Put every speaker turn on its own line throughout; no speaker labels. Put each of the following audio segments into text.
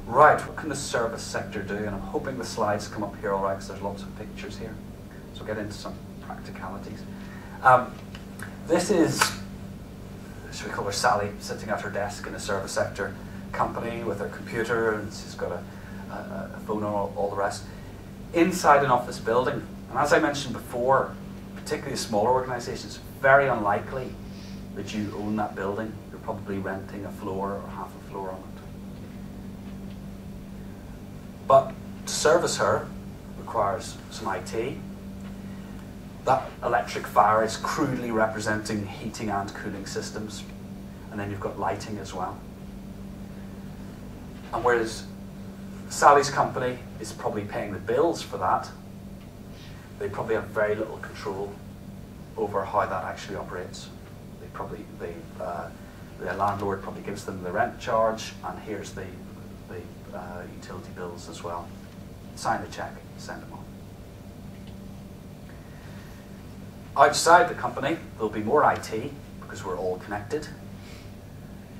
Right, what can the service sector do? And I'm hoping the slides come up here all right, because there's lots of pictures here. So we'll get into some practicalities. This is, should we call her Sally, sitting at her desk in a service sector company with her computer, and she's got a phone and all the rest. Inside an office building, and as I mentioned before, particularly smaller organisations, very unlikely that you own that building. You're probably renting a floor or half a floor on it. But to service her requires some IT. That electric fire is crudely representing heating and cooling systems. And then you've got lighting as well. And whereas Sally's company is probably paying the bills for that, they probably have very little control over how that actually operates. The landlord probably gives them the rent charge, and here's the utility bills as well. Sign the check, send them on. Outside the company, there'll be more IT because we're all connected,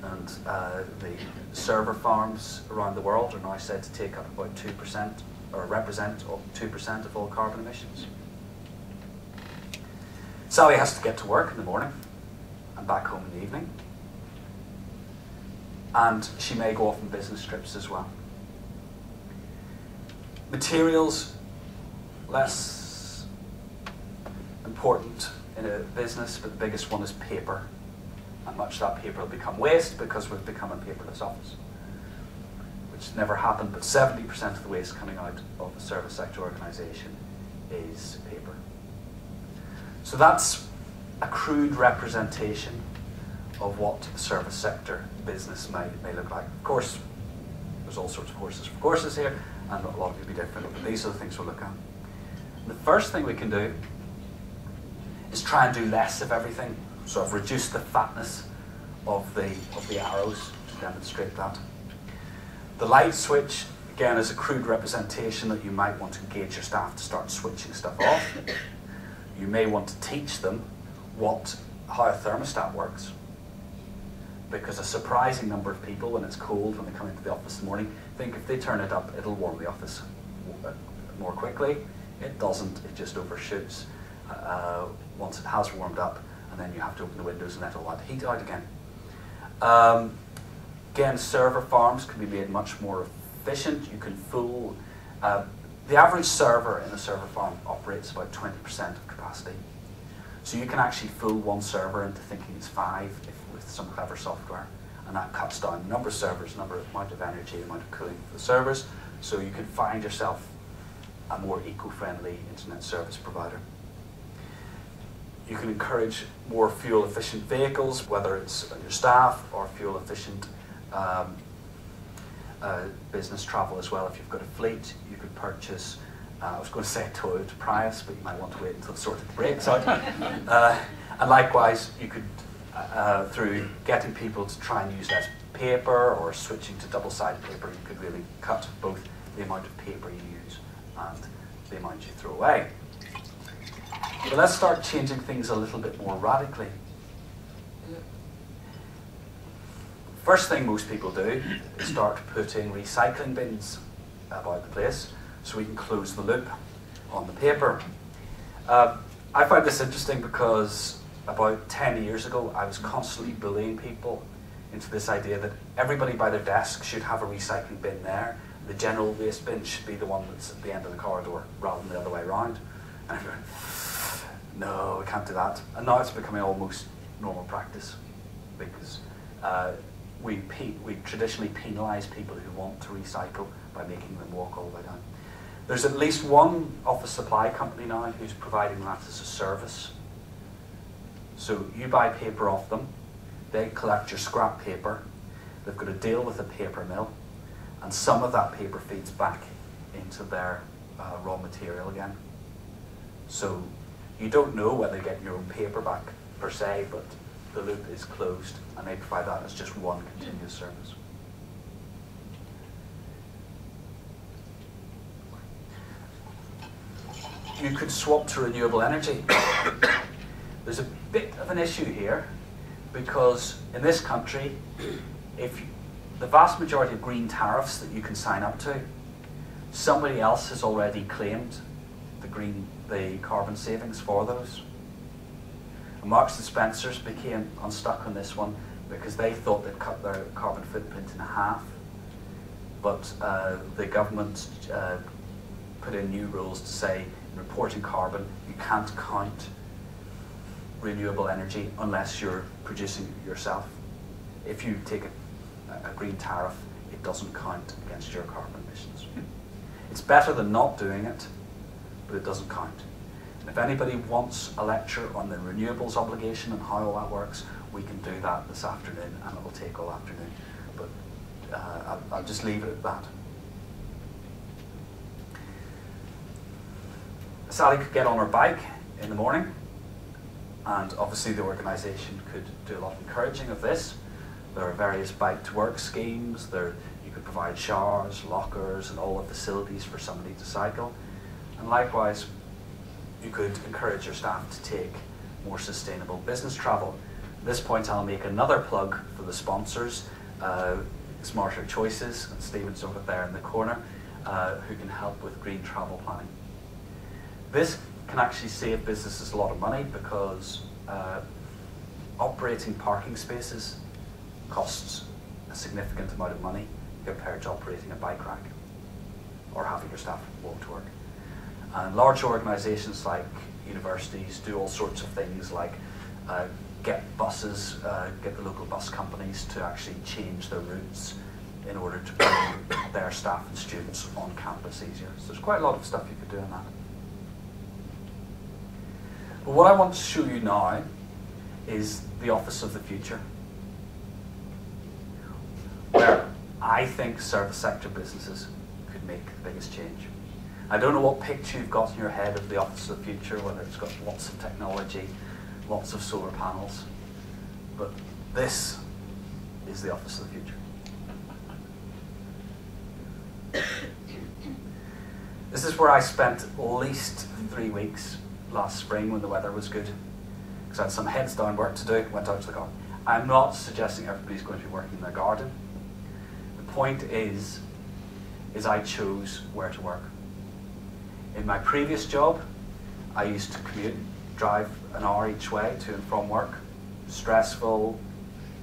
and the server farms around the world are now said to take up about 2% or represent 2% of all carbon emissions. Sally has to get to work in the morning and back home in the evening, and she may go off on business trips as well. Materials, less important in a business, but the biggest one is paper. And much of that paper will become waste because we've become a paperless office, which never happened, but 70% of the waste coming out of a service sector organisation is paper. So that's a crude representation of what a service sector business may look like. Of course, there's all sorts of courses here, and a lot of it will be different, but these are the things we'll look at. The first thing we can do is try and do less of everything. So I've reduced the fatness of the arrows to demonstrate that. The light switch, again, is a crude representation that you might want to engage your staff to start switching stuff off. You may want to teach them how a thermostat works, because a surprising number of people, when it's cold, when they come into the office in the morning, think if they turn it up, it'll warm the office more quickly. It doesn't, it just overshoots once it has warmed up, and then you have to open the windows and let all that heat out again. Again, server farms can be made much more efficient. You can fool, the average server in a server farm operates about 20% of capacity. So you can actually fool one server into thinking it's 5 with some clever software, and that cuts down the number of servers, amount of energy, amount of cooling for the servers, so you can find yourself a more eco-friendly internet service provider. You can encourage more fuel-efficient vehicles, whether it's your staff or fuel-efficient business travel as well. If you've got a fleet, you could purchase, I was going to say a Toyota Prius, but you might want to wait until it sorted the brakes out. And likewise, you could, through getting people to try and use less paper or switching to double-sided paper, you could really cut both the amount of paper you use and the amount you throw away. But let's start changing things a little bit more radically. First thing most people do is start putting recycling bins about the place so we can close the loop on the paper. I find this interesting because about 10 years ago I was constantly bullying people into this idea that everybody by their desk should have a recycling bin there. The general waste bin should be the one that's at the end of the corridor rather than the other way around. And everyone, no, we can't do that. And now it's becoming almost normal practice because we traditionally penalise people who want to recycle by making them walk all the way down. There's at least one office supply company now who's providing that as a service. So you buy paper off them, they collect your scrap paper, they've got to deal with a paper mill, and some of that paper feeds back into their raw material again. So you don't know whether you get your own paper back per se, but the loop is closed, and they provide that as just one continuous service. You could swap to renewable energy. There's a bit of an issue here, because in this country, if the vast majority of green tariffs that you can sign up to, somebody else has already claimed the carbon savings for those. And Marks and Spencer's became unstuck on this one because they thought they'd cut their carbon footprint in half, but the government put in new rules to say in reporting carbon you can't count renewable energy unless you're producing it yourself. If you take a green tariff, it doesn't count against your carbon emissions. It's better than not doing it, but it doesn't count. And if anybody wants a lecture on the renewables obligation and how all that works, we can do that this afternoon, and it will take all afternoon. But I'll just leave it at that. Sally could get on her bike in the morning, and obviously the organisation could do a lot of encouraging of this. There are various bike to work schemes. You could provide showers, lockers, and all the facilities for somebody to cycle. And likewise, you could encourage your staff to take more sustainable business travel. At this point, I'll make another plug for the sponsors, Smarter Choices, and Stephen's over there in the corner, who can help with green travel planning. This can actually save businesses a lot of money because operating parking spaces costs a significant amount of money compared to operating a bike rack or having your staff walk to work. And large organisations like universities do all sorts of things like get buses, get the local bus companies to actually change their routes in order to bring their staff and students on campus easier. So there's quite a lot of stuff you could do on that. But what I want to show you now is the office of the future, where I think service sector businesses could make the biggest change. I don't know what picture you've got in your head of the office of the future, whether it's got lots of technology, lots of solar panels, but this is the office of the future. This is where I spent at least 3 weeks last spring when the weather was good, because I had some heads down work to do, went out to the garden. I'm not suggesting everybody's going to be working in their garden. The point is I chose where to work. In my previous job, I used to commute, drive an hour each way to and from work. Stressful,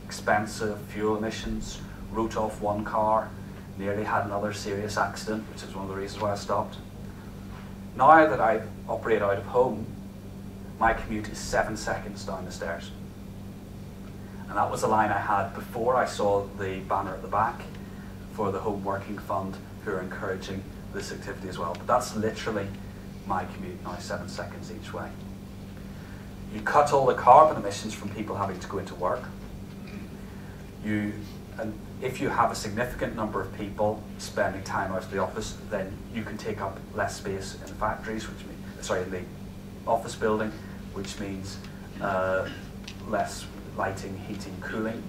expensive, fuel emissions, wrote off one car, nearly had another serious accident, which is one of the reasons why I stopped. Now that I operate out of home, my commute is 7 seconds down the stairs. And that was a line I had before I saw the banner at the back for the Home Working Fund, who are encouraging this activity as well. But that's literally my commute now, 7 seconds each way. You cut all the carbon emissions from people having to go into work. And if you have a significant number of people spending time out of the office, then you can take up less space in the factories, which means, in the office building, which means less lighting, heating, cooling.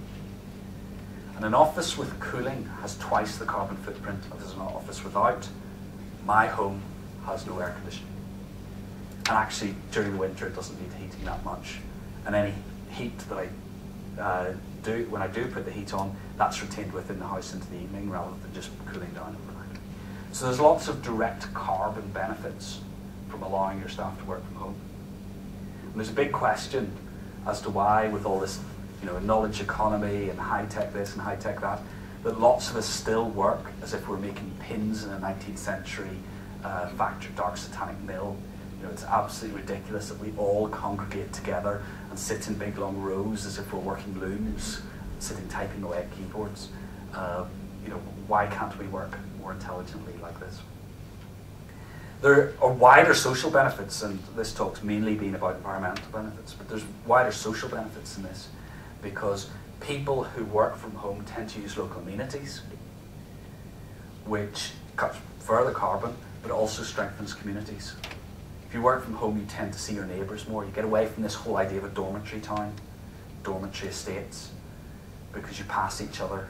And an office with cooling has twice the carbon footprint of an office without. My home has no air conditioning. And actually, during the winter, it doesn't need heating that much. And any heat that I do, when I do put the heat on, that's retained within the house into the evening rather than just cooling down overnight. So there's lots of direct carbon benefits from allowing your staff to work from home. And there's a big question as to why, with all this knowledge economy and high-tech this and high-tech that lots of us still work as if we're making pins in a 19th century factory, dark satanic mill. It's absolutely ridiculous that we all congregate together and sit in big long rows as if we're working looms, sitting typing away at keyboards. Why can't we work more intelligently like this? There are wider social benefits, and this talk's mainly been about environmental benefits, but there's wider social benefits in this, because people who work from home tend to use local amenities, which cuts further carbon, but also strengthens communities. If you work from home, you tend to see your neighbours more. You get away from this whole idea of a dormitory town, dormitory estates, because you pass each other.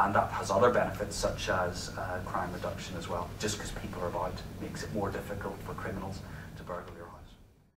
And that has other benefits, such as crime reduction as well. Just because people are about makes it more difficult for criminals to burglarize.